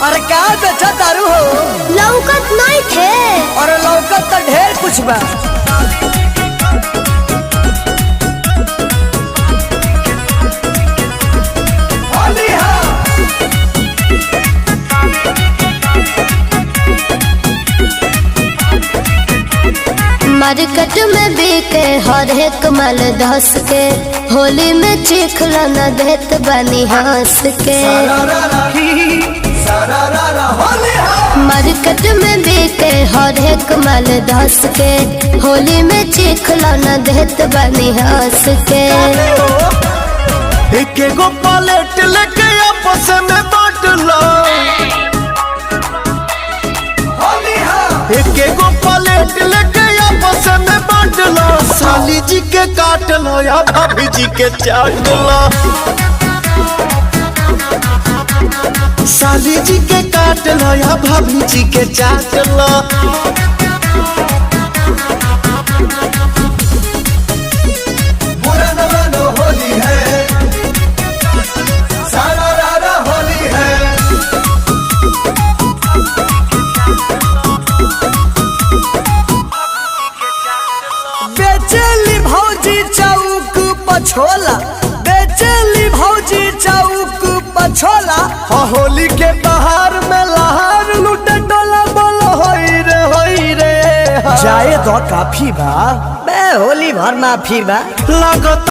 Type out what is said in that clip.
अरे क्या बेचा तारू हो? लौकत नहीं थे। और लौकत तो ढेर कुछ बा। मार्केट में बिके हर एक माल धस के, होली में चिखला न देत बनी हंस के। मार्केट में बिके हर एक माल धस के, होली में चिखला न देत बनी हंस के। एक एगो पलेट लेके आपस में बांट लो, एक एगो पलेट लेके आपस में बांट लो। साली जी के काट लो या भाभी जी के चाट लो, साली जी के काट लो या भाभी जी के चाट लो। बेचली भौजी चौक पछोला, बेचली भौजी चौक पछोला। हाँ होली के बहार में लहार लूटे डोला बोलो होई रे। जाए तो काफी बा बे, होली भर माफी बा। लागत